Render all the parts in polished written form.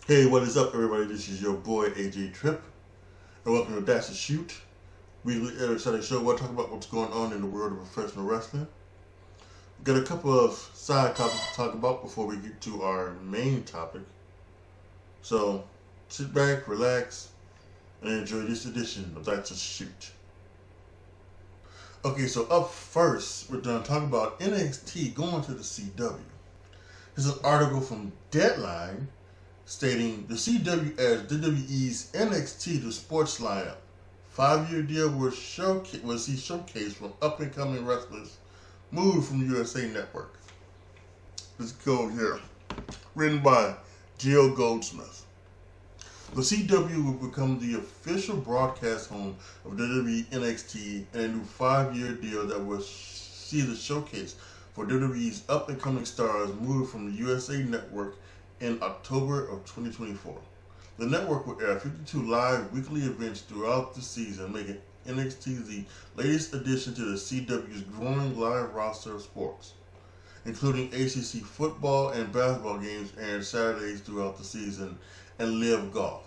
Hey, what is up, everybody? This is your boy AJTRIP, and welcome to Dash to Shoot, weekly exciting show where I talk about what's going on in the world of professional wrestling. We've got a couple of side topics to talk about before we get to our main topic. So sit back, relax, and enjoy this edition of Dash to Shoot. Okay, so up first, we're done talking about NXT going to the CW. This is an article from Deadline stating the CW adds WWE's NXT to sports lineup. 5-year deal will see showcase from up-and-coming wrestlers moved from USA Network. Let's go here. Written by Jill Goldsmith. The CW will become the official broadcast home of WWE NXT and a new 5-year deal that will see the showcase for WWE's up-and-coming stars moved from the USA Network in October of 2024. The network will air 52 live weekly events throughout the season, making NXT the latest addition to the CW's growing live roster of sports, including ACC football and basketball games aired Saturdays throughout the season and live golf.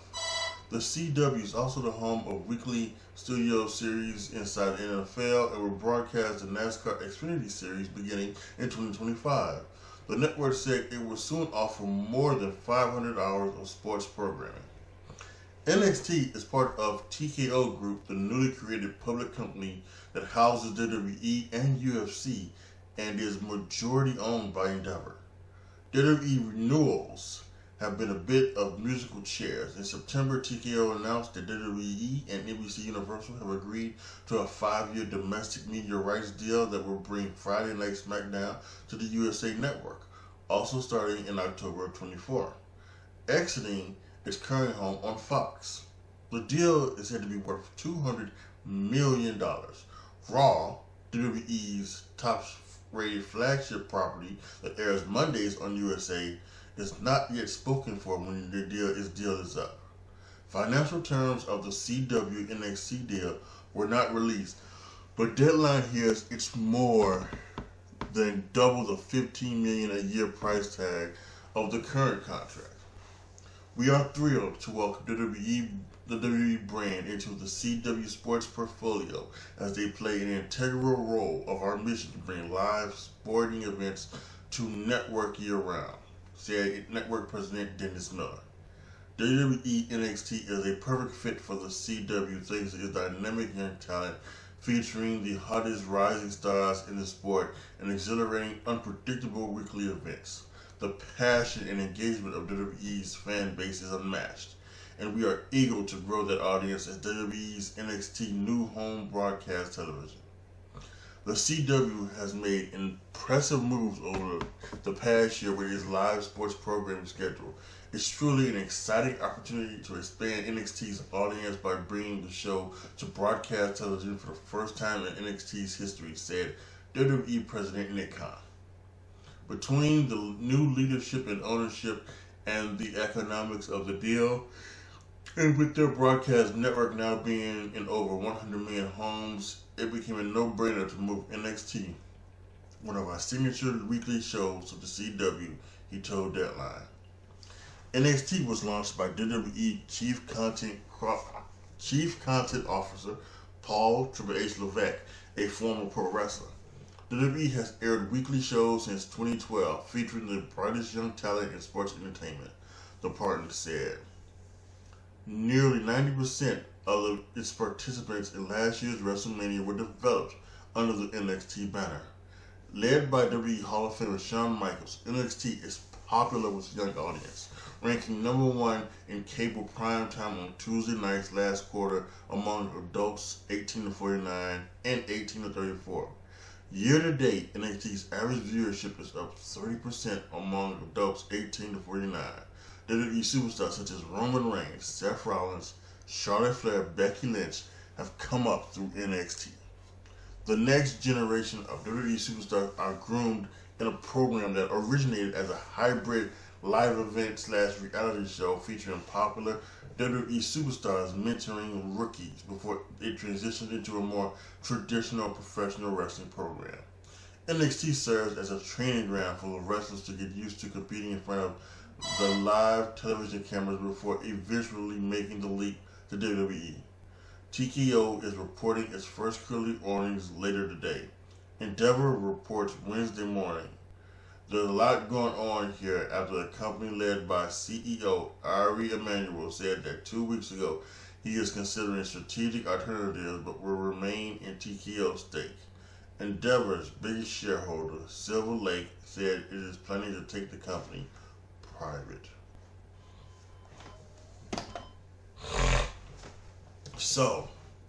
The CW is also the home of weekly studio series inside the NFL and will broadcast the NASCAR Xfinity Series beginning in 2025. The network said it will soon offer more than 500 hours of sports programming. NXT is part of TKO Group, the newly created public company that houses WWE and UFC and is majority owned by Endeavor. WWE renewals have been a bit of musical chairs. In September, TKO announced that WWE and NBC Universal have agreed to a 5-year domestic media rights deal that will bring Friday Night SmackDown to the USA Network, also starting in October of 24, exiting its current home on Fox. The deal is said to be worth $200 million. Raw, WWE's top-rated flagship property that airs Mondays on USA, is not yet spoken for when the deal is up. Financial terms of the CW NXT deal were not released, but Deadline hears it's more than double the $15 million a year price tag of the current contract. We are thrilled to welcome the WWE brand into the CW Sports portfolio as they play an integral role of our mission to bring live sporting events to network year-round, said network president Dennis Miller. WWE NXT is a perfect fit for the CW thanks to its dynamic young talent featuring the hottest rising stars in the sport and exhilarating, unpredictable weekly events. The passion and engagement of WWE's fan base is unmatched, and we are eager to grow that audience as WWE's NXT new home broadcast television. The CW has made impressive moves over the past year with its live sports programming schedule. It's truly an exciting opportunity to expand NXT's audience by bringing the show to broadcast television for the first time in NXT's history, said WWE President Nick Khan. Between the new leadership and ownership and the economics of the deal, and with their broadcast network now being in over 100 million homes, it became a no-brainer to move NXT, one of our signature weekly shows, to the CW, he told Deadline. NXT was launched by WWE Chief Content Officer Paul Triple H Levesque, a former pro wrestler. WWE has aired weekly shows since 2012 featuring the brightest young talent in sports entertainment, the partner said. Nearly 90% of its participants in last year's WrestleMania were developed under the NXT banner. Led by WWE Hall of Famer Shawn Michaels, NXT is popular with young audience, ranking number 1 in cable primetime on Tuesday nights last quarter among adults 18 to 49 and 18 to 34. Year to date, NXT's average viewership is up 30% among adults 18 to 49. WWE superstars such as Roman Reigns, Seth Rollins, Charlotte Flair, Becky Lynch have come up through NXT. The next generation of WWE superstars are groomed in a program that originated as a hybrid live event / reality show featuring popular WWE superstars mentoring rookies before it transitioned into a more traditional professional wrestling program. NXT serves as a training ground for the wrestlers to get used to competing in front of the live television cameras before eventually making the leap to WWE. TKO is reporting its first quarterly earnings later today. Endeavor reports Wednesday morning. There's a lot going on here after the company led by CEO Ari Emanuel said that 2 weeks ago he is considering strategic alternatives but will remain in TKO's stake. Endeavor's biggest shareholder, Silver Lake, said it is planning to take the company private. So,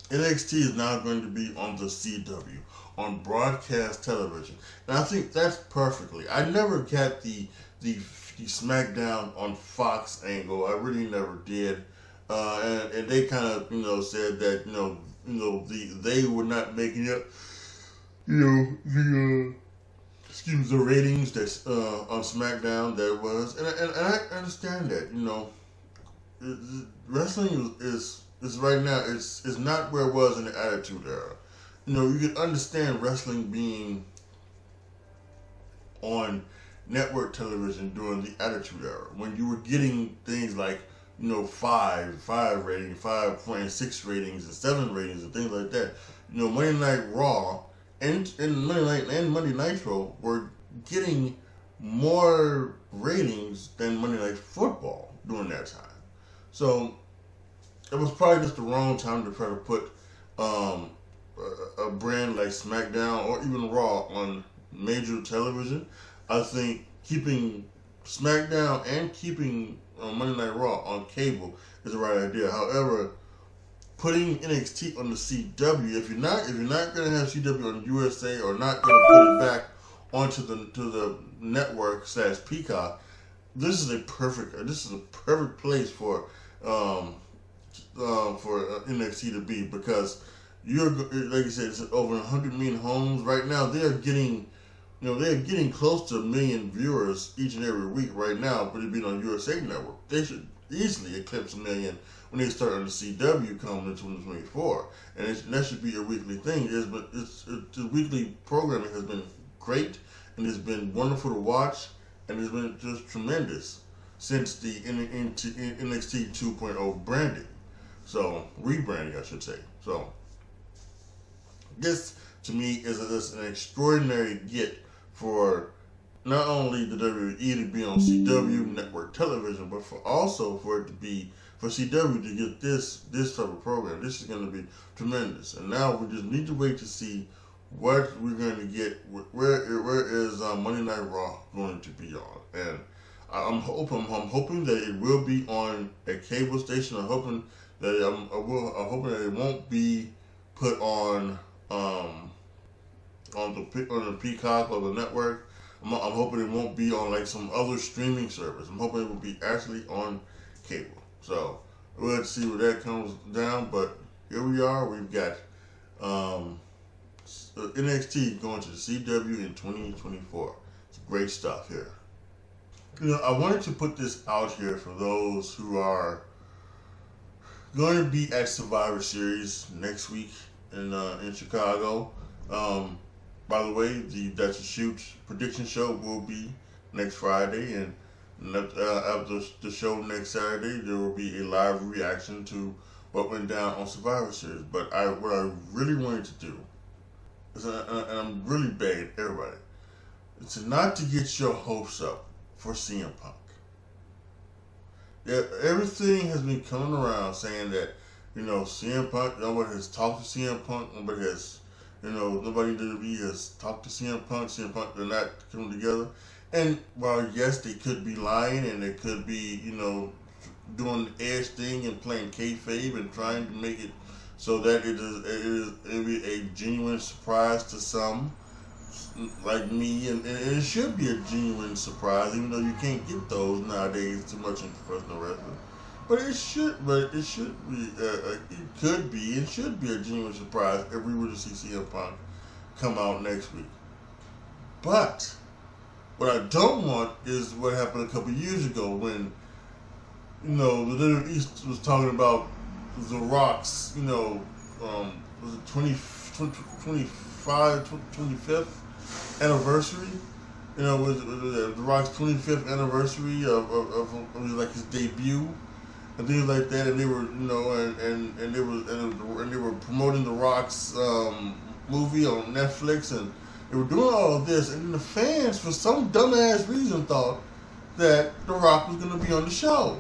NXT is now going to be on the CW, on broadcast television. And I think that's perfectly. I never got the SmackDown on Fox angle. I really never did. And they kind of, said that, they were not making up, the ratings that's on SmackDown that was. And I understand that, wrestling is right now, it's not where it was in the Attitude Era. You can understand wrestling being on network television during the Attitude Era when you were getting things like, 5 ratings, 5.6 ratings, and 7 ratings, and things like that. Monday Night Raw and Monday Nitro were getting more ratings than Monday Night Football during that time. So it was probably just the wrong time to try to put a brand like SmackDown or even Raw on major television. I think keeping SmackDown and keeping Monday Night Raw on cable is the right idea. However, putting NXT on the CW, if you're not going to have CW on USA or not going to put it back onto the network / Peacock, this is a perfect place for NXT to be, because you're, like you said, it's over 100 million homes right now. They're getting close to 1 million viewers each and every week right now, but it being on USA Network, they should easily eclipse 1 million when they start on the CW coming in 2024, and that should be a weekly thing. The weekly programming has been great, and it's been wonderful to watch, and it's been just tremendous since the NXT 2.0 branding. So, rebranding, I should say. So, this, to me, is an extraordinary get for not only the WWE to be on CW network television, but for CW to get this type of program. This is going to be tremendous. And now we just need to wait to see what we're going to get. Where is Monday Night Raw going to be on? And I'm hoping that it will be on a cable station. I'm hoping that it won't be put on the Peacock or the network. I'm hoping it won't be on like some other streaming service. I'm hoping it will be actually on cable. So we'll see where that comes down. But here we are. We've got NXT going to the CW in 2024. It's great stuff here. I wanted to put this out here for those who are going to be at Survivor Series next week in Chicago. By the way, the That's a Shoot prediction show will be next Friday, and after the show next Saturday, there will be a live reaction to what went down on Survivor Series. But what I really wanted to do is, and I'm really begging everybody, it's not to get your hopes up for CM Punk. Yeah, everything has been coming around saying that, CM Punk, nobody has talked to CM Punk, nobody in WWE has talked to CM Punk, they're not coming together. And while yes, they could be lying and they could be, doing the Edge thing and playing kayfabe and trying to make it so that it'll be a genuine surprise to some, like me, and it should be a genuine surprise, even though you can't get those nowadays too much in professional wrestling. But it should be, it could be, and should be a genuine surprise if we were to see CM Punk come out next week. But what I don't want is what happened a couple years ago when, the WWE was talking about The Rock's, was it 25th anniversary. You know, with The Rock's 25th anniversary of like his debut and things like that, and they were, you know, and they were promoting The Rock's movie on Netflix, and they were doing all of this, and then the fans, for some dumbass reason, thought that The Rock was going to be on the show.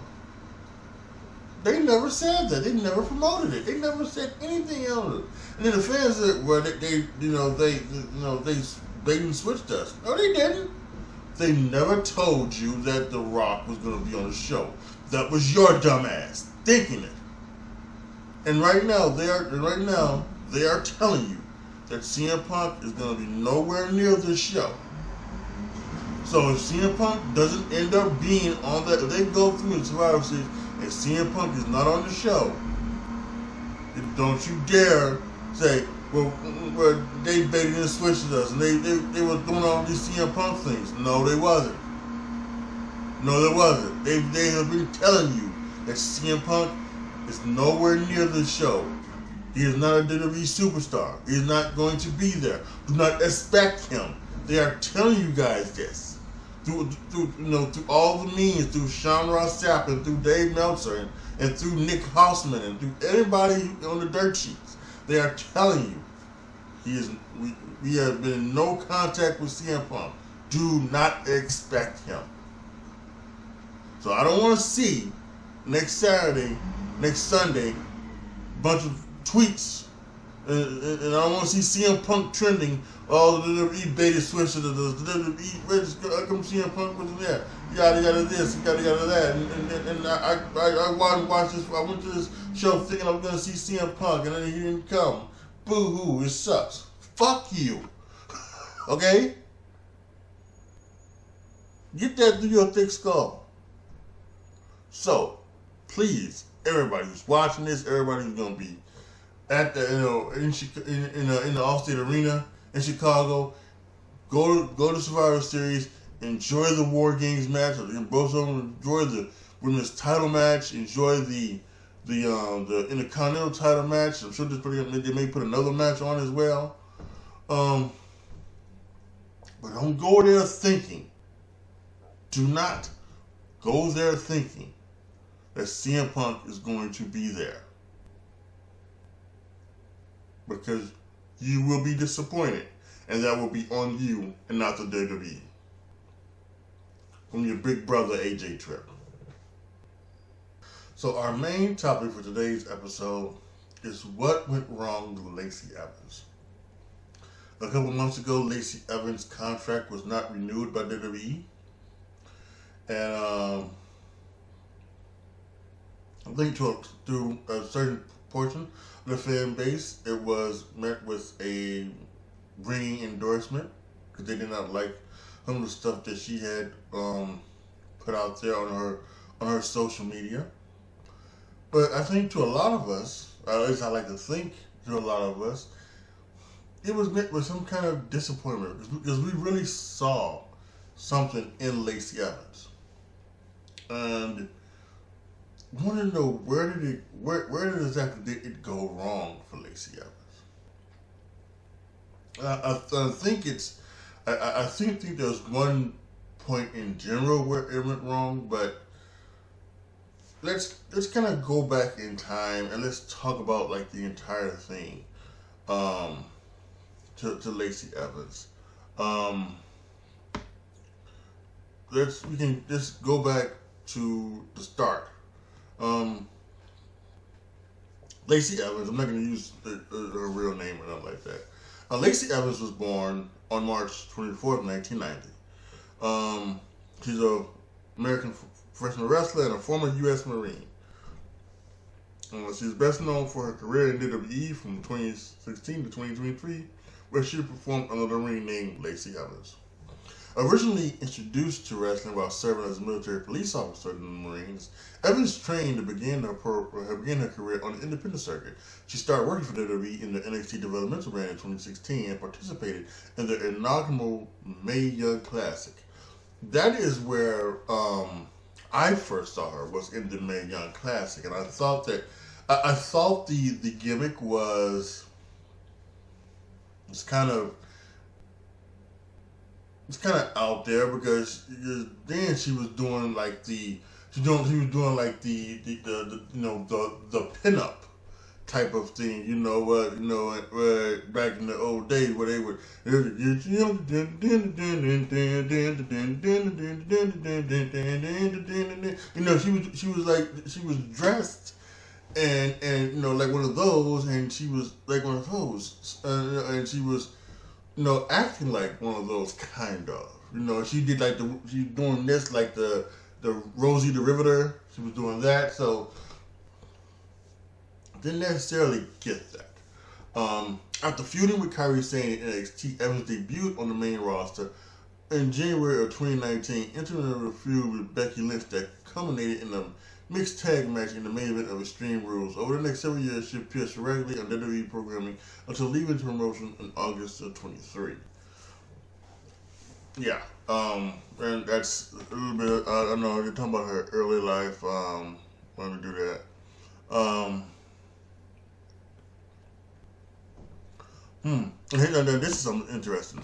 They never said that. They never promoted it. They never said anything else. And then the fans said, "Well, they didn't switch us." No, they didn't. They never told you that The Rock was going to be on the show. That was your dumb ass thinking it. And right now they are telling you that CM Punk is going to be nowhere near this show. So if CM Punk doesn't end up being on that, if they go through the Survivor Series and CM Punk is not on the show, don't you dare say, well, they baited and switched us, and they were doing all these CM Punk things. No, they wasn't. No, they wasn't. They have been telling you that CM Punk is nowhere near the show. He is not a WWE superstar. He is not going to be there. Do not expect him. They are telling you guys this through all the means, through Sean Ross Sapp and through Dave Meltzer and through Nick Hausman and through everybody on the dirt sheets. They are telling you we have been in no contact with CM Punk. Do not expect him. So I don't want to see next Sunday, a bunch of tweets, and I don't want to see CM Punk trending. Oh, the WWE baited switch to the WWE. How come CM Punk wasn't there? Yada yada this, yada yada that. And I watched this. I went to this show thinking I was going to see CM Punk, and then he didn't come. Boo hoo! It sucks. Fuck you. Okay? Get that through your thick skull. So, please, everybody who's watching this, everybody who's gonna be at the in the Allstate Arena in Chicago, go to Survivor Series, enjoy the War Games match, both of them, enjoy the women's title match, enjoy the Intercontinental title match. I'm sure they may put another match on as well. But don't go there thinking. Do not go there thinking that CM Punk is going to be there, because you will be disappointed, and that will be on you and not the WWE. From your big brother AJTRIP. So our main topic for today's episode is what went wrong with Lacey Evans. A couple months ago, Lacey Evans' contract was not renewed by WWE. And I think through a certain portion of the fan base, it was met with a ringing endorsement, because they did not like some of the stuff that she had put out there on her social media. But I think to a lot of us, or at least I like to think to a lot of us, it was met with some kind of disappointment, because we really saw something in Lacey Evans. And I want to know where exactly did it go wrong for Lacey Evans? I think there's one point in general where it went wrong, but let's kind of go back in time and let's talk about like the entire thing to Lacey Evans. We can just go back to the start. Lacey Evans, I'm not going to use her real name or nothing like that. Lacey Evans was born on March 24th, 1990. She's an American professional wrestler and a former U.S. Marine. She's best known for her career in WWE from 2016 to 2023, where she performed under the ring name Lacey Evans. Originally introduced to wrestling while serving as a military police officer in the Marines, Evans trained to begin her career on the independent circuit. She started working for WWE in the NXT developmental brand in 2016 and participated in the inaugural Mae Young Classic. That is where I first saw her, was in the Mae Young Classic, and I thought the gimmick was kind of it's kind of out there because then she was doing like she was doing like the pinup type of thing, back in the old days where they would, she was dressed and like one of those, and she was like one of those, and she was acting like one of those kind of, she did like she doing this like the Rosie the Riveter, she was doing that, so didn't necessarily get that. After feuding with Kairi Sane in NXT, Evans debuted on the main roster in January of 2019, entering a feud with Becky Lynch that culminated in a mixed tag match in the main event of Extreme Rules. Over the next several years, she appeared regularly on WWE programming until leaving the promotion in August of 23. Yeah, and that's a little bit, I know you're talking about her early life, let me do that. This is something interesting.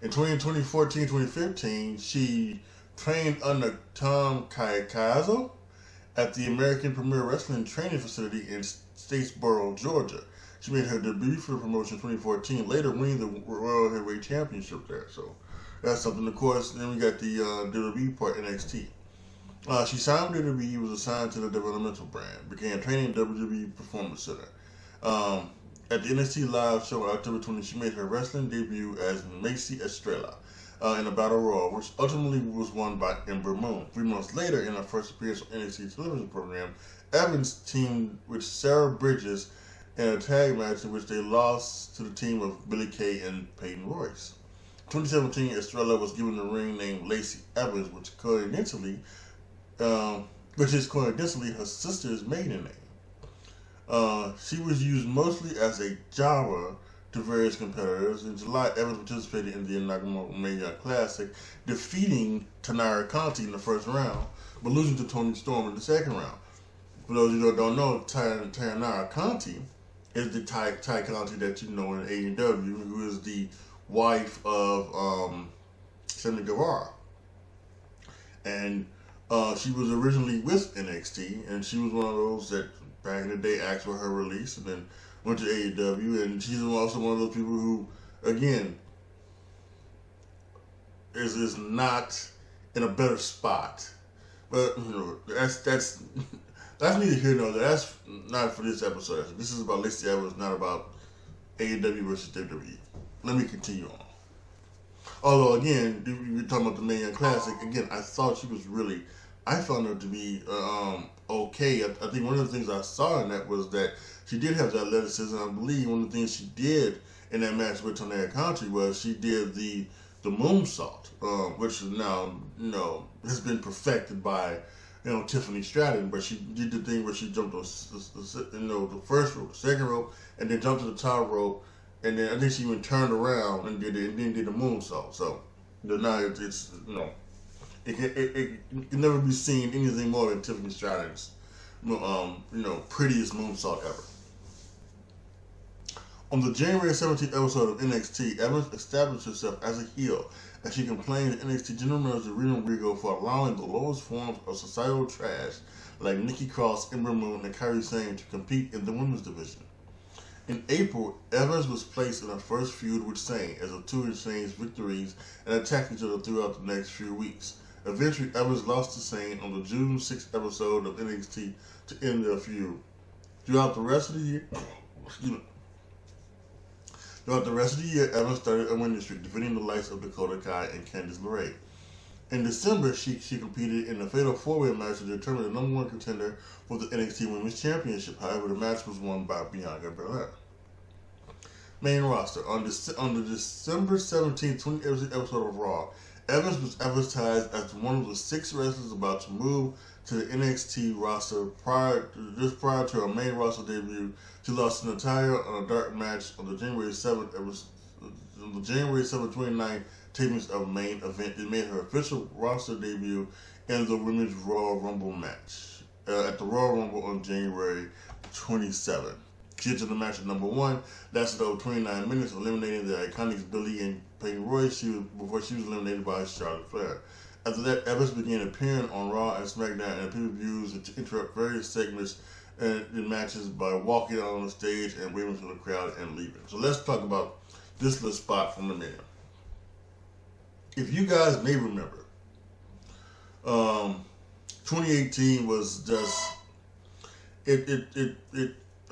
In 2014, 2015, she trained under Tom Kaikazo at the American Premier Wrestling Training Facility in Statesboro, Georgia. She made her debut for the promotion in 2014, later winning the Royal Heavyweight Championship there. So that's something, of course. Then we got the WWE part, NXT. She signed with WWE, was assigned to the developmental brand, began training at WWE Performance Center. At the NXT Live show on October 20, she made her wrestling debut as Lacey Estrella in a Battle Royal, which ultimately was won by Ember Moon. 3 months later, in her first appearance on NXT television program, Evans teamed with Sarah Bridges in a tag match in which they lost to the team of Billie Kay and Peyton Royce. In 2017, Estrella was given the ring name Lacey Evans, which is coincidentally her sister's maiden name. She was used mostly as a jobber to various competitors. In July, Evans participated in the inaugural Mania Classic, defeating Tanara Conti in the first round, but losing to Toni Storm in the second round. For those of you who don't know, Tanara Conti is the Ty Conti that you know in AEW, who is the wife of Sammy Guevara. And she was originally with NXT, and she was one of those that back in the day asked for her release and then went to AEW, and she's also one of those people who, again, is not in a better spot. But that's neither here nor there. That's not for this episode. This is about Lacey Evans, not about AEW versus WWE. Let me continue on. Although again, we were talking about the Mania Classic. Again, I thought she was really, I found her to be okay. I think one of the things I saw in that was that she did have the athleticism. I believe one of the things she did in that match with Tanara Conti was she did the moonsault, which now has been perfected by Tiffany Stratton. But she did the thing where she jumped on the first rope, the second rope, and then jumped to the top rope, and then I think she even turned around and did the moonsault. So now it's It can never be seen anything more than Tiffany Stratton's, prettiest moonsault ever. On the January 17th episode of NXT, Evans established herself as a heel as she complained to NXT General Manager Reno Rigo for allowing the lowest forms of societal trash like Nikki Cross, Ember Moon, and Kairi Sane to compete in the women's division. In April, Evans was placed in her first feud with Sane as the two exchanged victories and attacked each other throughout the next few weeks. Eventually, Evans lost to Sane on the June 6th episode of NXT to end their feud. Throughout the rest of the year, Evans started a winning streak, defeating the likes of Dakota Kai and Candice LeRae. In December, she competed in a fatal four-way match to determine the number one contender for the NXT Women's Championship. However, the match was won by Bianca Belair. Main roster. On the December 17th, 20th episode of Raw, Evans was advertised as one of the 6 wrestlers about to move to the NXT roster prior to her main roster debut. She lost to Natalya on a dark match on the January 7th 29th tapings of Main Event. It made her official roster debut in the Women's Royal Rumble match at the Royal Rumble on January 27th. She entered the match at number 1, lasted over 29 minutes, eliminating the Iconics Billy and Peyton Royce before she was eliminated by Charlotte Flair. After that, Evans began appearing on Raw and SmackDown and pay-per-views to interrupt various segments in matches by walking out on the stage and waving to the crowd and leaving. So let's talk about this little spot from a minute. If you guys may remember, 2018 was just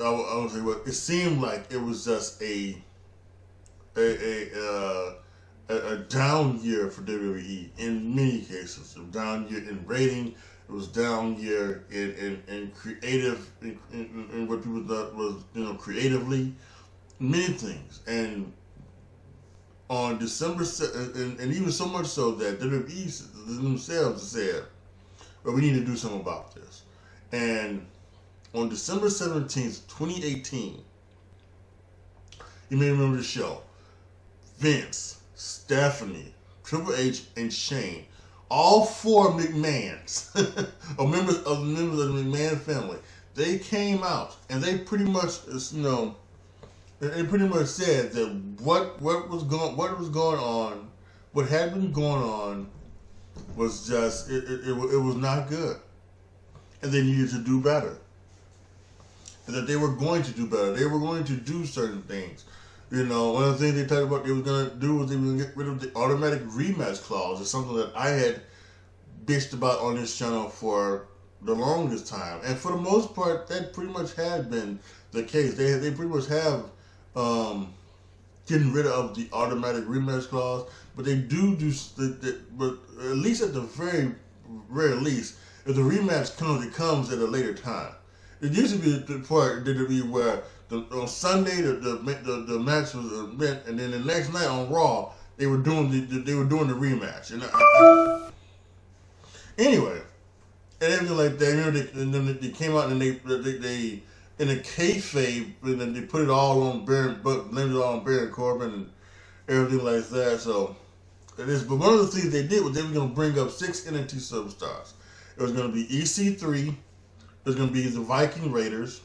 I would say what it seemed like it was just a down year for WWE in many cases. A down year in rating. It was down year in creative in what people thought was creatively many things. And on December and even so much so that WWE themselves said, well, we need to do something about this. And on December 17th, 2018, you may remember the show. Vince, Stephanie, Triple H, and Shane, all 4 McMahons, or members of the McMahon family, they came out and they pretty much, they pretty much said that what had been going on was just it was not good, and they needed to do better. That they were going to do better. They were going to do certain things. One of the things they talked about they were going to do was they were going to get rid of the automatic rematch clause. It's something that I had bitched about on this channel for the longest time. And for the most part, that pretty much had been the case. They pretty much have getting rid of the automatic rematch clause. But they do but at least at the very least, if the rematch comes at a later time. It used to be the part where on Sunday the match was event, and then the next night on Raw they were doing the rematch. Anyway, and everything like that. And then they came out and they in a kayfabe, and then they put it all on Baron, but blamed it all on Baron Corbin and everything like that. So it is. But one of the things they did was they were going to bring up 6 NXT superstars. It was going to be EC3. It was going to be the Viking Raiders,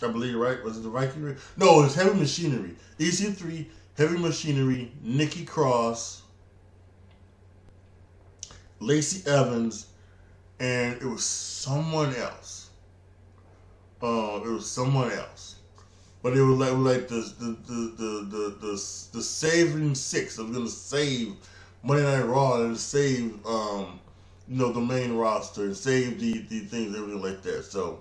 I believe, right? Was it the Viking Raiders? No, it was Heavy Machinery. EC3, Heavy Machinery, Nikki Cross, Lacey Evans, and it was someone else. But it was like the saving 6. I was going to save Monday Night Raw and save the main roster and save the things, everything like that. So,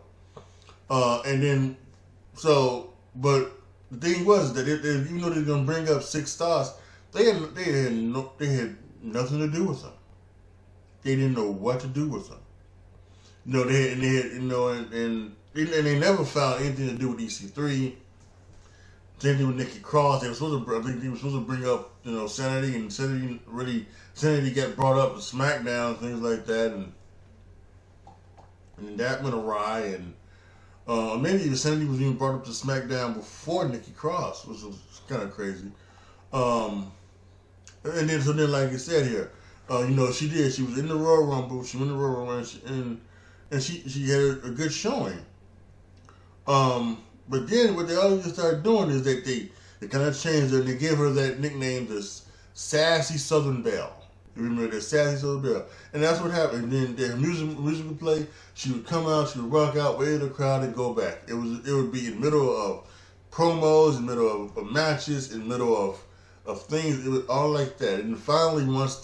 but the thing was that even though they're gonna bring up 6 stars, they had nothing to do with them. They didn't know what to do with them. They never found anything to do with EC3. Same thing with Nikki Cross. I think they were supposed to bring up, Sanity, and Sanity got brought up to SmackDown and things like that, and that went awry, and maybe even Sanity was even brought up to SmackDown before Nikki Cross, which was kind of crazy. And then like I said here, she was in the Royal Rumble, she won the Royal Rumble, and she had a good showing. But then what they always started doing is that they kind of changed her and they gave her that nickname, this Sassy Southern Belle. You remember that Sassy Southern Belle? And that's what happened. And then their music would play. She would come out, she would rock out, wave the crowd, and go back. It would be in the middle of promos, in the middle of matches, in the middle of things. It was all like that. And finally, once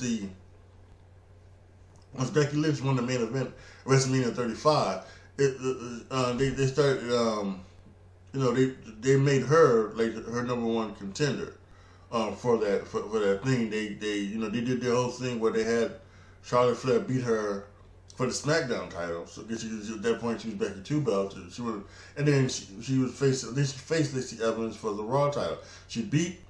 Becky Lynch won the main event, WrestleMania 35, they started. They made her like her number 1 contender for that thing. They did their whole thing where they had Charlotte Flair beat her for the SmackDown title. So at that point she was back at 2 belts. And then she faced Lacey Evans for the Raw title. She beat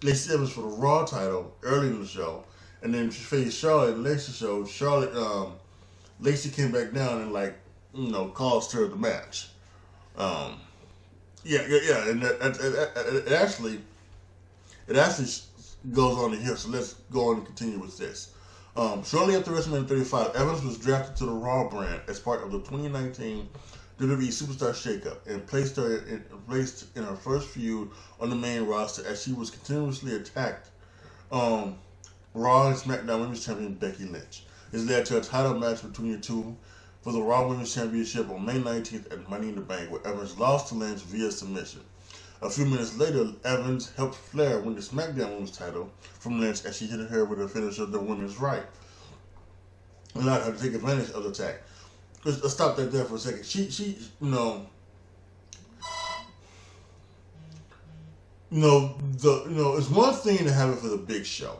Lacey Evans for the Raw title early in the show, and then she faced Charlotte in the next show. Lacey came back down and caused her the match. And it actually goes on to here. So let's go on and continue with this. Shortly after WrestleMania 35, Evans was drafted to the Raw brand as part of the 2019 WWE Superstar Shakeup and placed in her first feud on the main roster as she was continuously attacked Raw and SmackDown Women's Champion Becky Lynch. This led to a title match between the two for the Raw Women's Championship on May 19th at Money in the Bank, where Evans lost to Lynch via submission. A few minutes later, Evans helped Flair win the SmackDown Women's title from Lynch as she hit her with a finisher, the Women's Right, allowed her to take advantage of the attack. Let's stop that there for a second. She it's one thing to have it for the Big Show.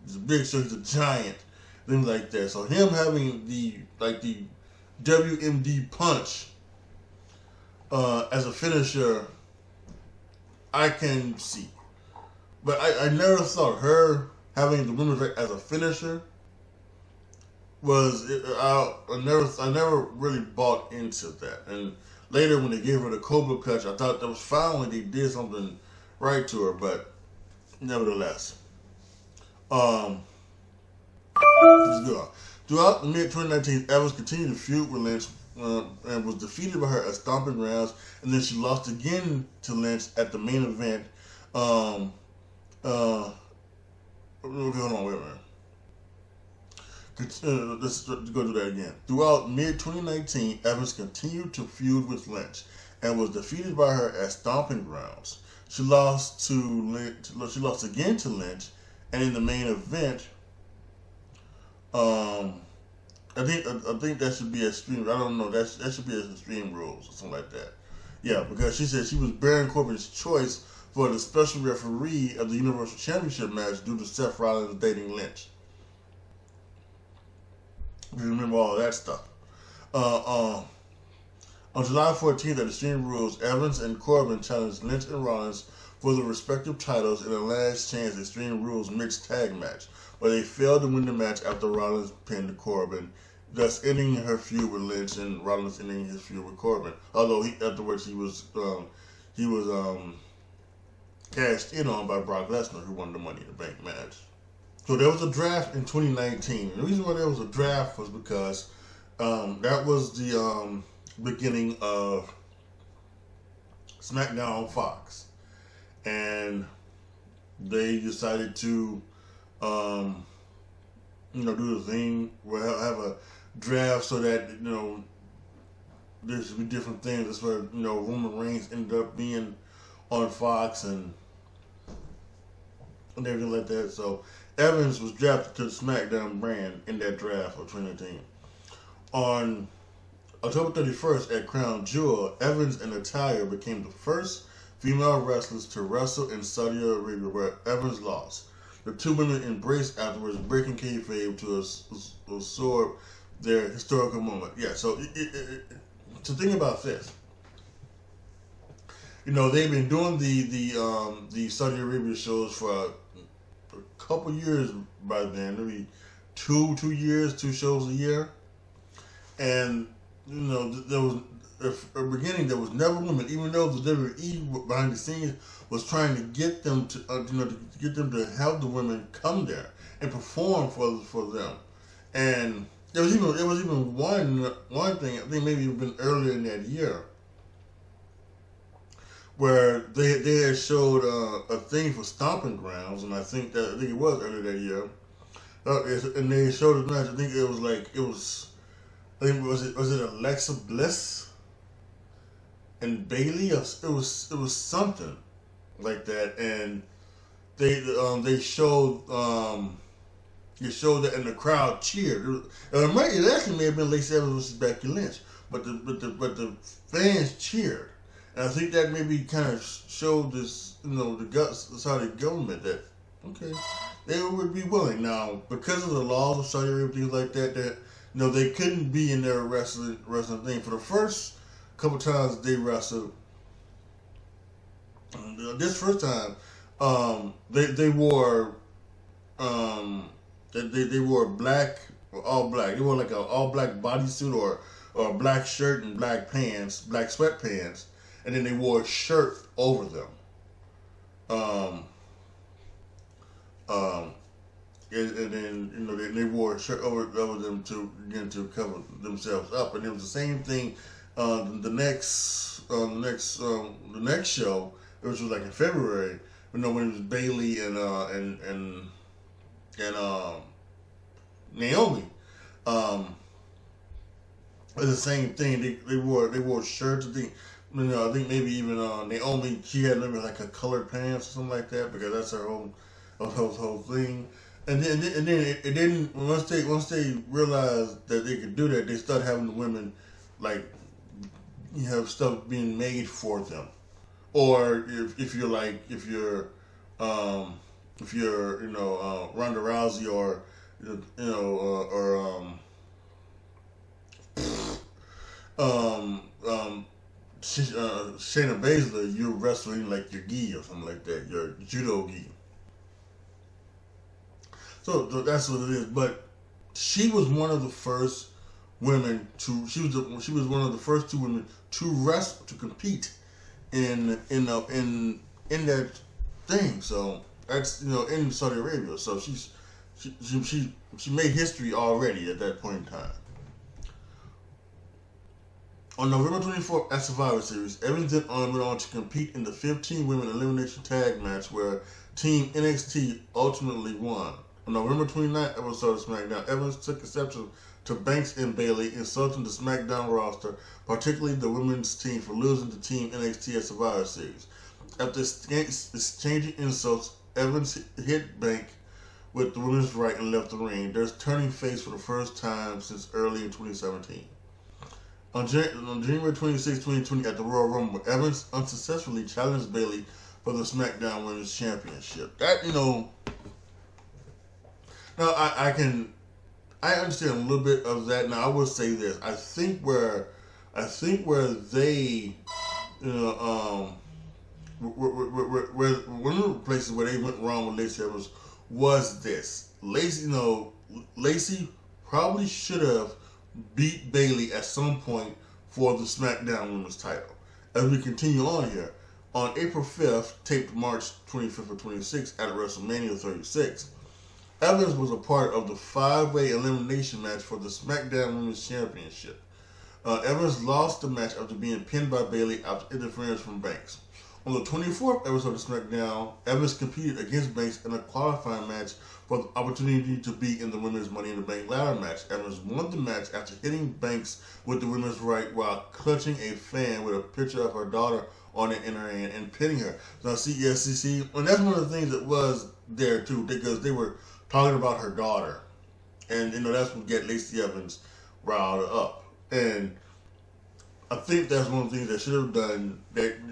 It's a Big Show. He's a giant, things like that. So him having the WMD punch as a finisher, I can see. But I never thought her having the Women's Right as a finisher I never really bought into that. And later when they gave her the Cobra Clutch, I thought that was fine when they did something right to her, but nevertheless. Let's go. Throughout the mid-2019, Evans continued to feud with Lynch and was defeated by her at Stomping Grounds, and then she lost again to Lynch at the main event. Hold on, wait a minute. Let's go do that again. Throughout mid-2019, Evans continued to feud with Lynch and was defeated by her at Stomping Grounds. She lost again to Lynch, and in the main event, I think that should be Extreme. I don't know. That should be Extreme Rules or something like that. Yeah, because she said she was Baron Corbin's choice for the special referee of the Universal Championship match due to Seth Rollins dating Lynch. You remember all of that stuff. On July 14th at Extreme Rules, Evans and Corbin challenged Lynch and Rollins for the respective titles in a last chance Extreme Rules mixed tag match, but they failed to win the match after Rollins pinned Corbin, thus ending her feud with Lynch and Rollins ending his feud with Corbin. Although afterwards he was cashed in on by Brock Lesnar, who won the Money in the Bank match. So there was a draft in 2019. The reason why there was a draft was because that was the beginning of SmackDown on Fox. And they decided to do the thing where have a draft so that, there should be different things. That's where, Roman Reigns ended up being on Fox and everything like that. So Evans was drafted to the SmackDown brand in that draft of 2019. On October 31st at Crown Jewel, Evans and Natalya became the first female wrestlers to wrestle in Saudi Arabia, where Evans lost. The two women embraced afterwards, breaking kayfabe to absorb their historical moment. Yeah, so to think about this, they've been doing the Saudi Arabia shows for a couple years by then, maybe two years, 2 shows a year, and there was at the beginning there was never women, even though the WWE behind the scenes was trying to get them to get them to have the women come there and perform for them. And there was even one thing, I think maybe even earlier in that year, where they had showed a thing for Stomping Grounds, and I think it was earlier that year, and they showed a match. I think was it Alexa Bliss and Bailey? It was something like that, and they showed that, and the crowd cheered. It actually may have been Lacey Evans versus Becky Lynch, but the fans cheered. And I think that maybe kind of showed this, the Saudi government that, okay, they would be willing. Now, because of the laws of Saudi Arabia, things like that, they couldn't be in their wrestling thing. For the first couple times they wrestled, this first time, they wore, they wore black, or all black. They wore like an all black bodysuit or a black shirt and black pants, black sweatpants. And then they wore a shirt over them. And then they wore a shirt over them to cover themselves up. And it was the same thing The next show, which was like in February, when it was Bailey and Naomi. It's the same thing. They wore shirts. I think maybe even Naomi, she had maybe like a colored pants or something like that, because that's her whole thing. And then it didn't. Once they realized that they could do that, they started having the women like have stuff being made for them. Or if you're Ronda Rousey or Shayna Baszler, you're wrestling like your gi or something like that, your judo gi. So that's what it is. But she was one of the first women to. She was one of the first two women to compete in that thing. So that's in Saudi Arabia. So she made history already at that point in time. On November 24th at Survivor Series, Evans then went on to compete in the 15-women elimination tag match where Team NXT ultimately won. On November 29th episode of SmackDown, Evans took exception to Banks and Bailey, insulting the SmackDown roster, particularly the women's team, for losing to Team NXT at Survivor Series. After exchanging insults, Evans hit Banks with the women's right and left the ring, thus turning face for the first time since early in 2017. On January 26, 2020, at the Royal Rumble, Evans unsuccessfully challenged Bailey for the SmackDown Women's Championship. That, now I understand a little bit of that. Now I will say this: I think where they, where one of the places where they went wrong with Lacey Evans was this. Lacey probably should have beat Bailey at some point for the SmackDown Women's title. As we continue on here, on April 5th, taped March 25th or 26th at WrestleMania 36, Evans was a part of the 5-way elimination match for the SmackDown Women's Championship. Evans lost the match after being pinned by Bailey after interference from Banks. On the 24th episode of SmackDown, Evans competed against Banks in a qualifying match for the opportunity to be in the Women's Money in the Bank ladder match. Evans won the match after hitting Banks with the women's right while clutching a fan with a picture of her daughter on it in her hand and pinning her. Now, see, and that's one of the things that was there too, because they were talking about her daughter, and that's what get Lacey Evans riled up. And I think that's one of the things that should have done that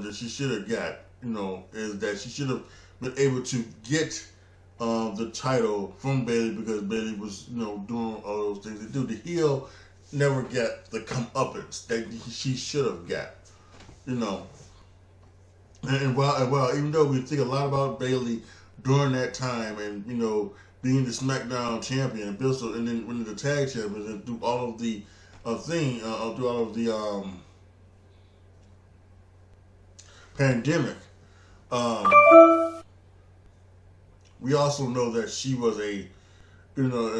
that she should have got is that she should have been able to get the title from Bailey, because Bailey was doing all those things. The heel never got the comeuppance that she should have got. And while even though we think a lot about Bailey during that time, and being the SmackDown champion and and then winning the tag champions and through all of the pandemic, we also know that she was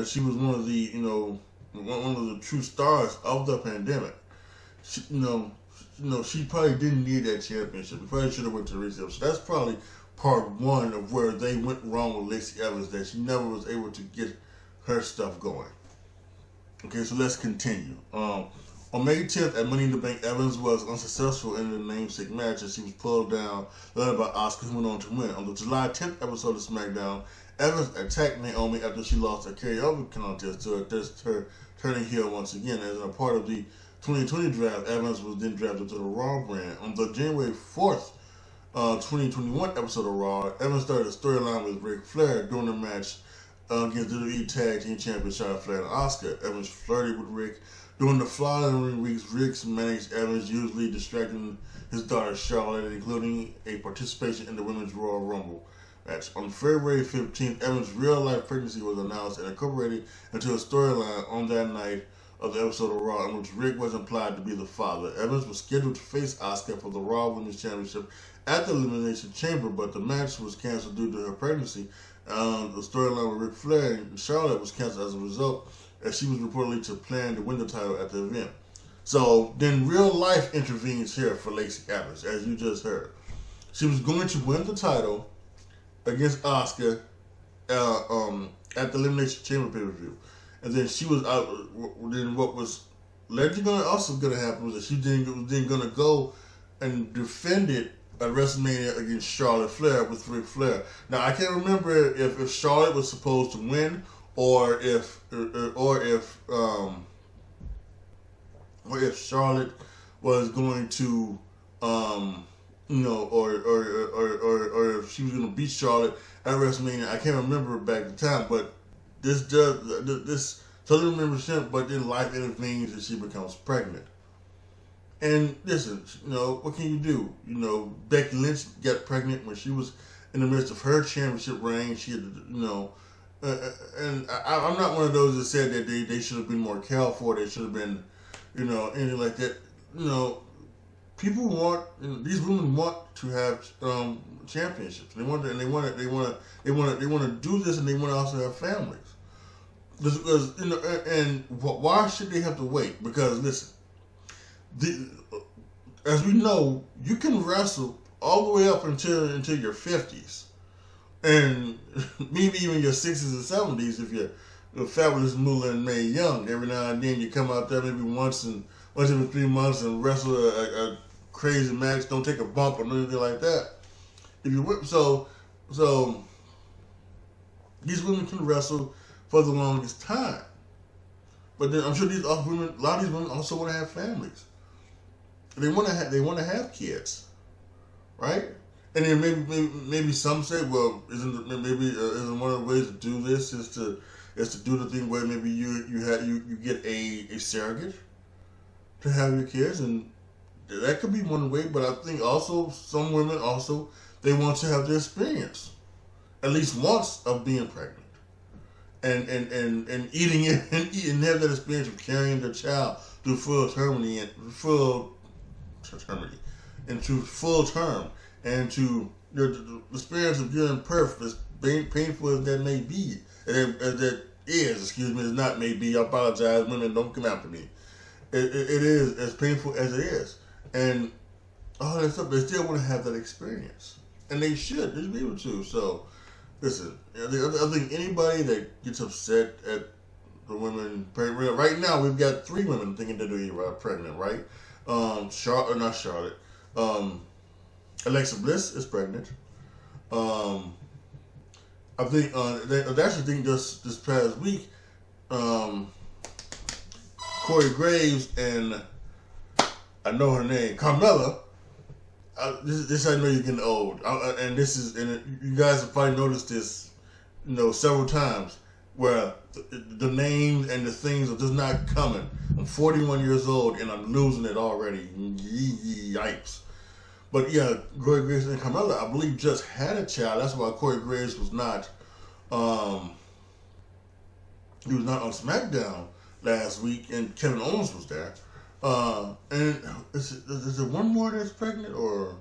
she was one of the one of the true stars of the pandemic. She probably didn't need that championship. We probably should have went to Lacey. So that's probably part one of where they went wrong with Lacey Evans, that she never was able to get her stuff going. Okay, so let's continue. On May 10th at Money in the Bank, Evans was unsuccessful in the namesake match as she was pulled down, led by Asuka, who went on to win. On the July 10th episode of SmackDown, Evans attacked Naomi after she lost her karaoke contest to her turning heel once again. As a part of the 2020 draft, Evans was then drafted to the Raw brand. On the January 4th, 2021 episode of Raw, Evans started a storyline with Ric Flair during the match against WWE Tag Team Champion Charlotte Flair and Asuka. Evans flirted with Ric. During the following weeks, Ric managed Evans, usually distracting his daughter Charlotte, including a participation in the Women's Royal Rumble match. On February 15th, Evans' real-life pregnancy was announced and incorporated into a storyline on that night of the episode of Raw, in which Ric was implied to be the father. Evans was scheduled to face Asuka for the Raw Women's Championship at the Elimination Chamber, but the match was canceled due to her pregnancy. The storyline with Ric Flair and Charlotte was canceled as a result, as she was reportedly to plan to win the title at the event. So then real life intervenes here for Lacey Evans, as you just heard. She was going to win the title against Asuka at the Elimination Chamber pay-per-view. And then she was out. Then what was allegedly also going to happen was that she then going to go and defend it at WrestleMania against Charlotte Flair with Ric Flair. Now I can't remember if Charlotte was supposed to win or if Charlotte was going to or if she was going to beat Charlotte at WrestleMania. I can't remember back at the time, but this totally remembers him. But then life intervenes and she becomes pregnant. And listen, what can you do? Becky Lynch got pregnant when she was in the midst of her championship reign. She had, and I'm not one of those that said that they should have been more careful for. They should have been, anything like that. People want, these women want to have championships. They want to do this, and they want to also have families. Because and why should they have to wait? Because listen. As we know, you can wrestle all the way up until your 50s, and maybe even your 60s and 70s if you're Fabulous Moolah and Mae Young. Every now and then you come out there maybe once every 3 months and wrestle a crazy match. Don't take a bump or anything like that. If you so these women can wrestle for the longest time, but then I'm sure a lot of these women also want to have families. They want to have kids, right? And then maybe some say, well, isn't one of the ways to do this is to do the thing where maybe you get a surrogate to have your kids, and that could be one way. But I think also some women they want to have the experience, at least once, of being pregnant, and eating it and have that experience of carrying their child through full term and to the experience of giving birth, as painful as that may be, is not may be. I apologize, women, don't come after me. It is as painful as it is, and all that stuff. They still want to have that experience, and they should be able to. So, listen, I think anybody that gets upset at the women right now, we've got 3 women thinking that they're pregnant, right? Not Charlotte. Alexa Bliss is pregnant. I think they actually think just this past week, Corey Graves and I know her name, Carmella. This I know you're getting old, and you guys have probably noticed this, several times where the names and the things are just not coming. I'm 41 years old and I'm losing it already. Yikes. But yeah, Corey Graves and Carmella, I believe, just had a child. That's why Corey Graves was not on SmackDown last week, and Kevin Owens was there. And is there one more that's pregnant, or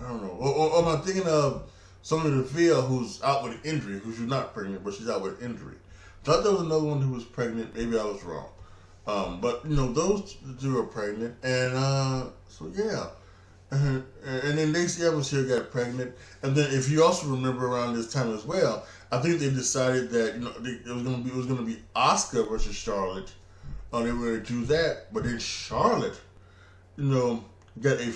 I don't know. Or am I thinking of Sonya Deville, who's out with an injury, who's not pregnant, but she's out with an injury? Thought there was another one who was pregnant. Maybe I was wrong. But those 2 are pregnant, and so yeah. And then Lacey Evans here got pregnant, and then if you also remember around this time as well, I think they decided that it was going to be Asuka versus Charlotte. They were going to do that, but then Charlotte, got a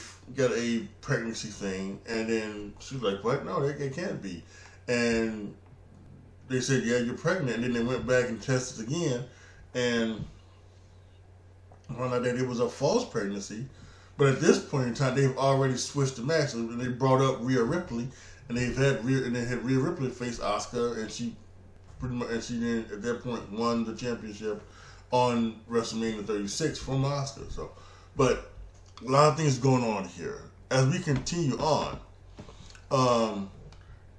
pregnancy thing, and then she was like, "What? No, it can't be." And they said, "Yeah, you're pregnant." And then they went back and tested again, and found out that it was a false pregnancy. But at this point in time, they've already switched the match, and they brought up Rhea Ripley, and they had Rhea Ripley face Asuka, and she then at that point won the championship on WrestleMania 36 from Asuka. So, but a lot of things going on here as we continue on.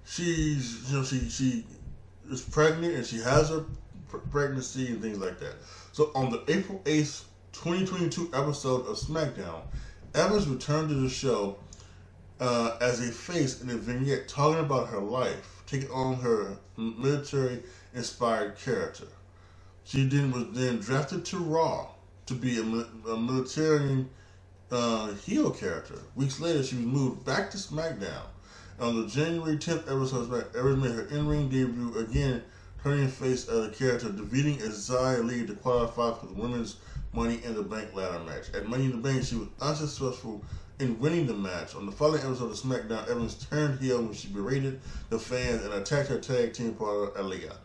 She is pregnant, and she has her pregnancy and things like that. So on the April 8th, 2022 episode of SmackDown, Evans returned to the show as a face in a vignette talking about her life, taking on her military-inspired character. She was then drafted to Raw to be a military heel character. Weeks later, she was moved back to SmackDown. On the January 10th episode, Evans made her in-ring debut again, turning face as a character, defeating Xia Li to qualify for the Women's Money in the Bank ladder match. At Money in the Bank, she was unsuccessful in winning the match. On the following episode of SmackDown, Evans turned heel when she berated the fans and attacked her tag team partner, Aaliyah.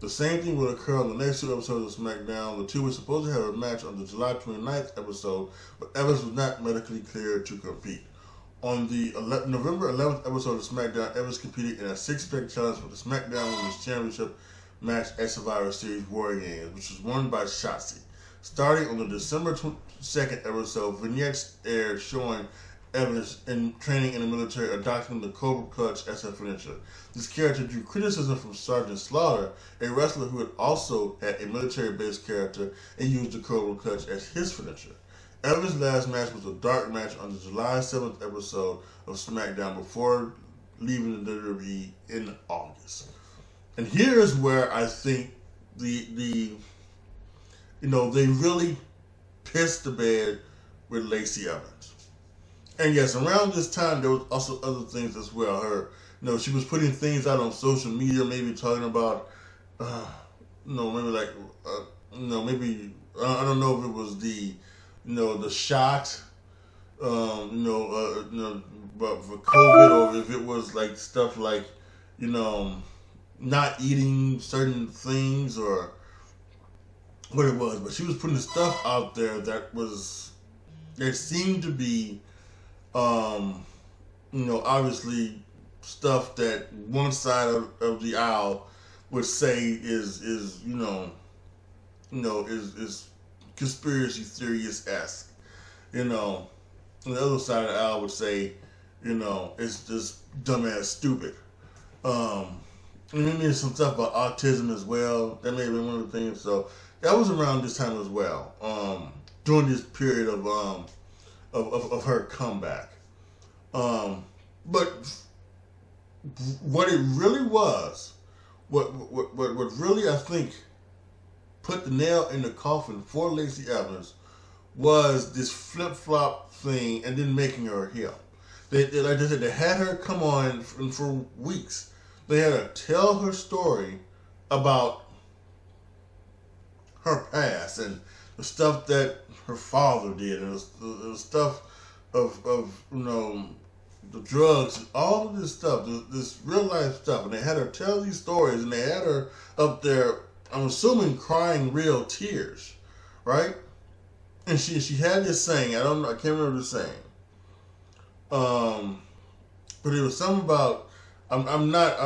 The same thing would occur on the next two episodes of SmackDown. The two were supposed to have a match on the July 29th episode, but Evans was not medically cleared to compete. On the November 11th episode of SmackDown, Evans competed in a six-pack challenge for the SmackDown Women's Championship match at Survivor Series War Games, which was won by Shotzi. Starting on the December 2nd episode, vignettes aired showing Evans in training in the military, adopting the Cobra Clutch as her finisher. This character drew criticism from Sergeant Slaughter, a wrestler who had also had a military-based character and used the Cobra Clutch as his finisher. Evans' last match was a dark match on the July 7th episode of SmackDown before leaving the WWE in August. And here is where I think they really pissed the bed with Lacey Evans. And yes, around this time there was also other things as well. She was putting things out on social media, maybe talking about, maybe I don't know if it was the shot, but for COVID, or if it was like stuff like, not eating certain things or what it was. But she was putting stuff out there that seemed to be, obviously stuff that one side of the aisle would say is conspiracy theorist-esque. And the other side of the aisle would say, it's just dumbass stupid. And then there's some stuff about autism as well. That may have been one of the things. So that was around this time as well. During this period of her comeback. But what it really was, what really I think put the nail in the coffin for Lacey Evans was this flip-flop thing and then making her a heel. Like I said, they had her come on for weeks. They had her tell her story about her past and the stuff that her father did and the stuff of the drugs and all of this stuff, this real life stuff. And they had her tell these stories, and they had her up there, I'm assuming, crying real tears, right? And she had this saying, I can't remember the saying. But it was something about, I'm not,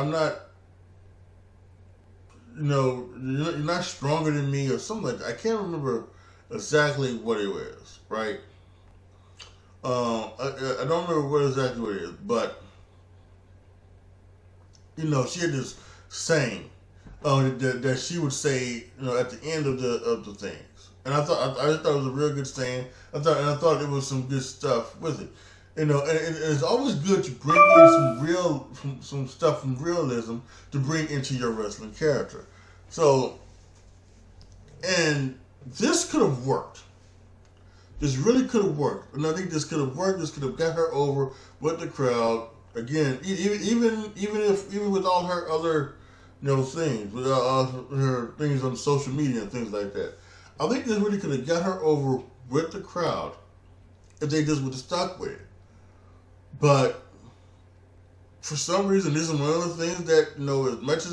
you're not stronger than me or something like that. I can't remember exactly what it was, right? I don't remember what exactly it is, but she had this saying that she would say, at the end of the things, and I thought it was a real good saying. I thought it was some good stuff with it, and it's always good to bring in some stuff from realism to bring into your wrestling character. So, and this could have worked. This really could have worked, and I think this could have worked. This could have got her over with the crowd again, even with all her other things, with her things on social media and things like that. I think this really could have got her over with the crowd if they just would have stuck with it. But for some reason, this is one of the things that as much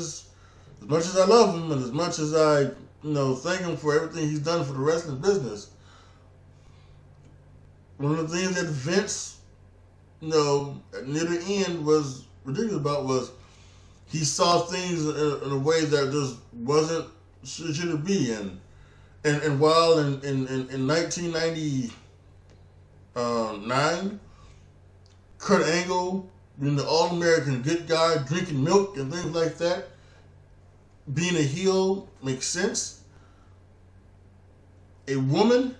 as I love him and as much as I thank him for everything he's done for the wrestling business. One of the things that Vince, near the end was ridiculous about was he saw things in a way that just wasn't should it be. And while in 1999, Kurt Angle, being the all-American good guy, drinking milk and things like that, being a heel makes sense. A woman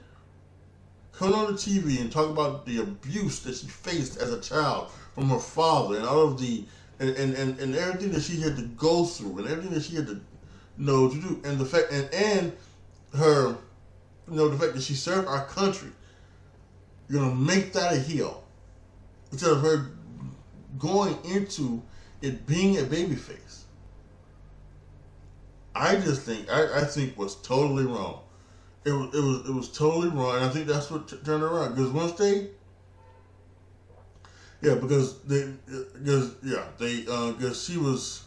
come on the TV and talk about the abuse that she faced as a child from her father and all of the and everything that she had to go through and everything that she had to know, to do, and the fact and her, the fact that she served our country, you're gonna make that a heel instead of her going into it being a babyface. I just think I think was totally wrong. It was totally wrong, and I think that's what turned her around. Because once they, because she was,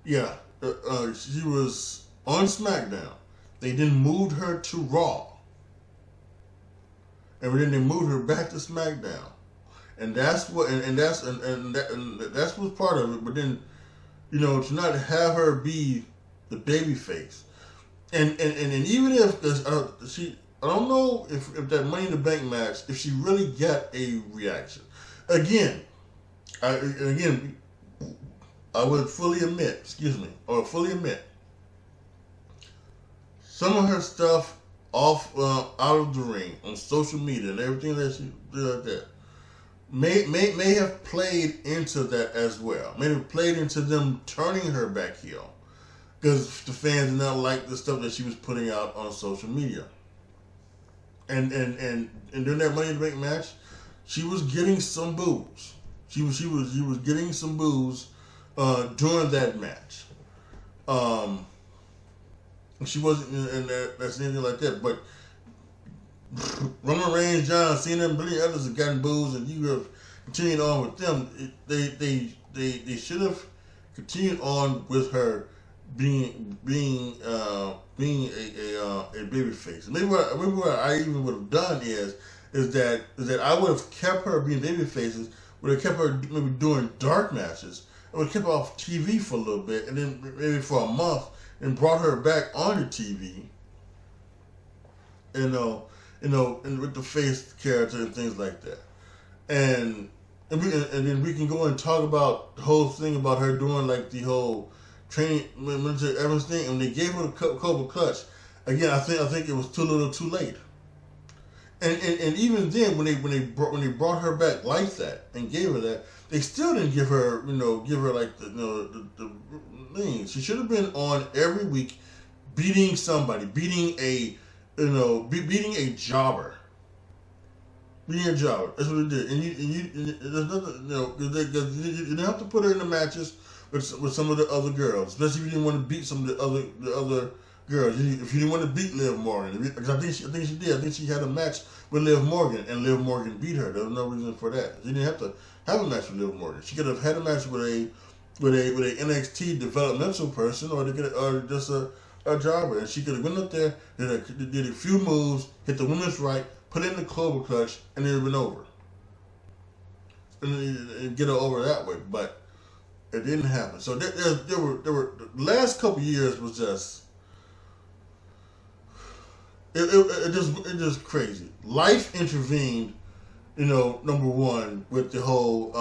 she was on SmackDown. They then moved her to Raw, and then they moved her back to SmackDown, and that's what, and that's was part of it. But then, to not have her be the baby face. And even if I don't know if that Money in the Bank match, if she really got a reaction. Again, I would fully admit, some of her stuff out of the ring on social media and everything that she did like that may have played into that as well. May have played into them turning her back heel. Because the fans did not like the stuff that she was putting out on social media. And during that Money in the Bank match, she was getting some boos. She was getting some boos during that match. She wasn't that's anything like that. But Roman Reigns, John Cena, and many others have gotten boos, and you have continued on with them. They should have continued on with her being a baby face. Maybe what I even would have done is that I would have kept her being baby faces, would have kept her maybe doing dark matches, and would have kept her off TV for a little bit, and then maybe for a month, and brought her back onto TV. And with the face character and things like that, and then we can go and talk about the whole thing about her doing like the whole training military Evans thing, and they gave her the Cobra Clutch. Again, I think it was too little, too late. And even then, when they brought her back like that and gave her that, they still didn't give her like the thing. She should have been on every week, beating somebody, beating a jobber. Being a jobber. That's what it did. And there's nothing, you didn't have to put her in the matches with some of the other girls, especially if you didn't want to beat some of the other girls. If you didn't want to beat Liv Morgan, because I think she did. I think she had a match with Liv Morgan, and Liv Morgan beat her. There was no reason for that. She didn't have to have a match with Liv Morgan. She could have had a match with a NXT developmental person, or just a jobber, and she could have went up there, did a few moves, hit the women's right, put in the Cobra Clutch, and then it went over, and get her over that way. But it didn't happen. So there were the last couple years was just it just crazy. Life intervened, number one, with the whole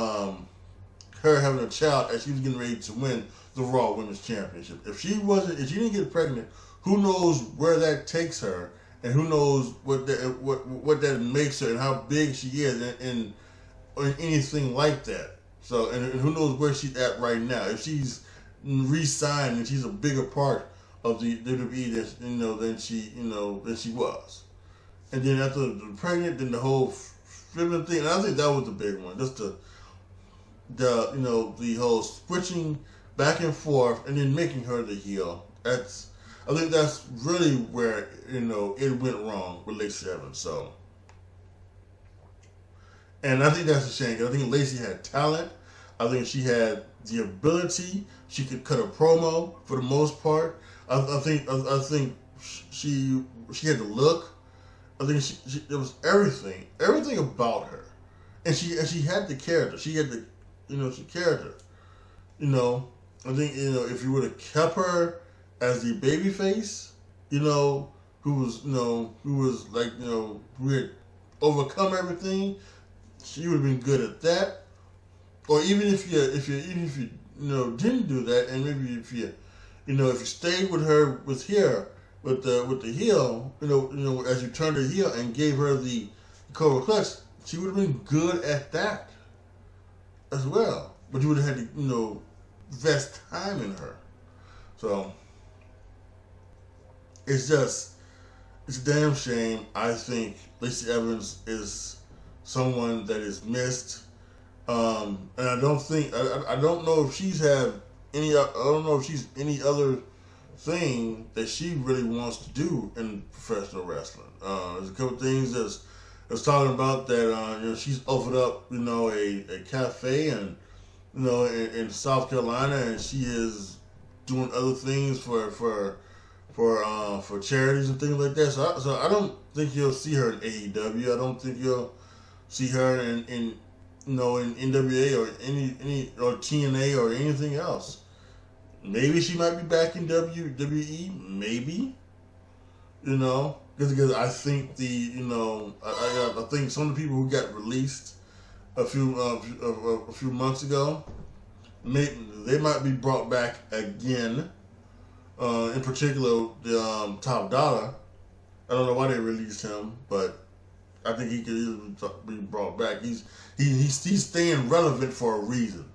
her having a child as she was getting ready to win the Raw Women's Championship. If she didn't get pregnant, who knows where that takes her, and who knows what that makes her, and how big she is, and anything like that. So, and who knows where she's at right now? If she's re-signed and she's a bigger part of the WWE than she was. And then after the pregnant, then the whole fibbing thing. And I think that was the big one. Just the whole switching back and forth, and then making her the heel. I think that's really where it went wrong with Lacey Evans. So. And I think that's a shame, because I think Lacey had talent. I think she had the ability. She could cut a promo for the most part. I think she had the look. I think it was everything about her, and she had the character. She had the character. I think if you would have kept her as the baby face, who had overcome everything. She would have been good at that, or even if you didn't do that, and maybe if you stayed with her with the heel, as you turned her heel and gave her the Cobra Clutch, she would have been good at that as well. But you would have had to invest time in her. So it's a damn shame. I think Lacey Evans is someone that is missed. And I don't know if she's any other thing that she really wants to do in professional wrestling. There's a couple things that's talking about that, she's opened up, a cafe and, in South Carolina, and she is doing other things for charities and things like that. So I don't think you'll see her in AEW. I don't think you'll see her in NWA or any or TNA or anything else. Maybe she might be back in WWE. Maybe, because I think I think some of the people who got released a few months ago, they might be brought back again. In particular, the Top Dollar. I don't know why they released him, but I think he could easily be brought back. He's staying relevant for a reason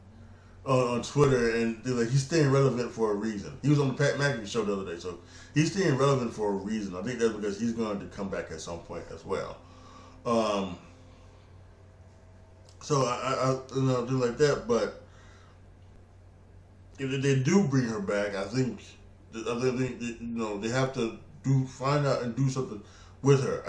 on Twitter, and he's staying relevant for a reason. He was on the Pat McAfee show the other day, so he's staying relevant for a reason. I think that's because he's going to come back at some point as well. So I do like that, but if they do bring her back, I think they have to find out and do something with her.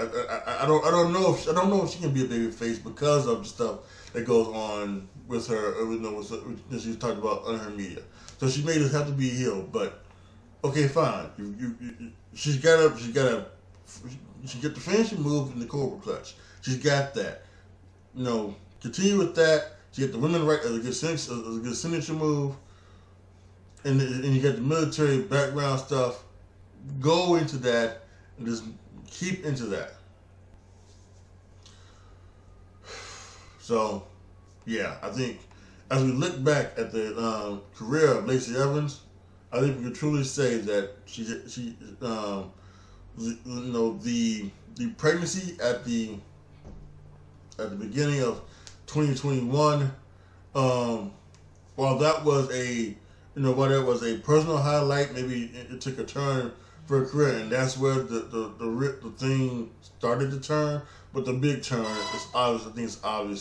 I don't know if she can be a baby face because of the stuff that goes on with her. That she's talked about on her media. So she may just have to be a heel. But okay, fine. She get the finishing move in the Cobra Clutch. She's got that. Continue with that. She get the women right as a good signature move. And you got the military background stuff. Go into that and just keep into that. So, yeah, I think as we look back at the career of Lacey Evans, I think we can truly say that the pregnancy at the beginning of 2021, while that was a personal highlight, maybe it took a turn for her career, and that's where the thing started to turn. But the big turn is obvious.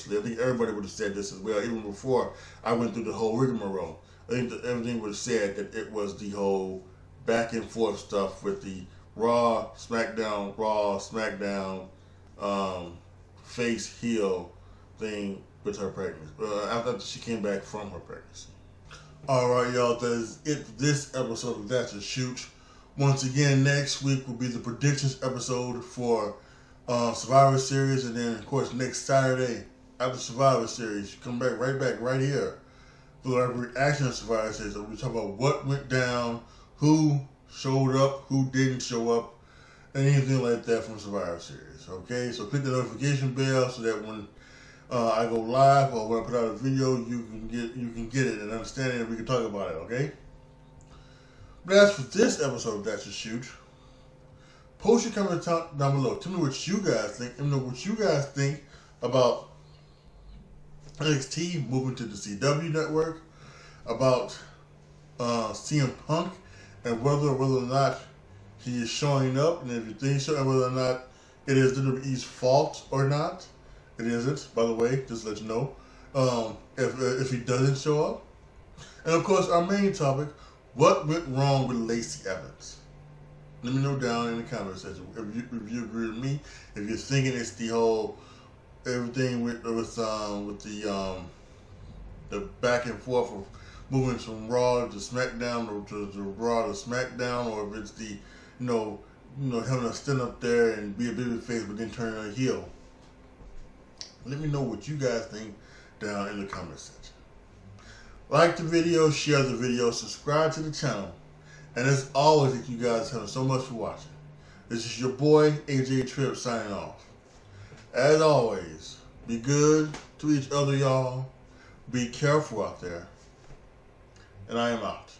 I think everybody would have said this as well, even before I went through the whole rigmarole. I think that everything would have said that it was the whole back and forth stuff with the Raw, SmackDown, face heel thing with her pregnancy. After she came back from her pregnancy. Alright, y'all, that is it for this episode of That's a Shoot. Once again, next week will be the predictions episode for Survivor Series, and then, of course, next Saturday after Survivor Series, you come back right here for our reaction to Survivor Series. So we talk about what went down, who showed up, who didn't show up, and anything like that from Survivor Series. Okay, so click the notification bell so that when I go live or when I put out a video, you can get it and understand it, and we can talk about it. Okay. But as for this episode of That's a Shoot, post your comments down below. Tell me what you guys think. Let me know what you guys think about NXT moving to the CW network, about CM Punk, and whether or not he is showing up, and if you think so, and whether or not it is WWE's fault or not. It isn't, by the way, just to let you know. If he doesn't show up. And of course, our main topic, what went wrong with Lacey Evans? Let me know down in the comment section if you agree with me. If you're thinking it's the whole everything with the back and forth of moving from Raw to SmackDown or to Raw to SmackDown, or if it's the having to stand up there and be a baby face but then turn on a heel. Let me know what you guys think down in the comment section. Like the video, share the video, subscribe to the channel. And as always, thank you guys so much for watching. This is your boy, AJTRIP, signing off. As always, be good to each other, y'all. Be careful out there. And I am out.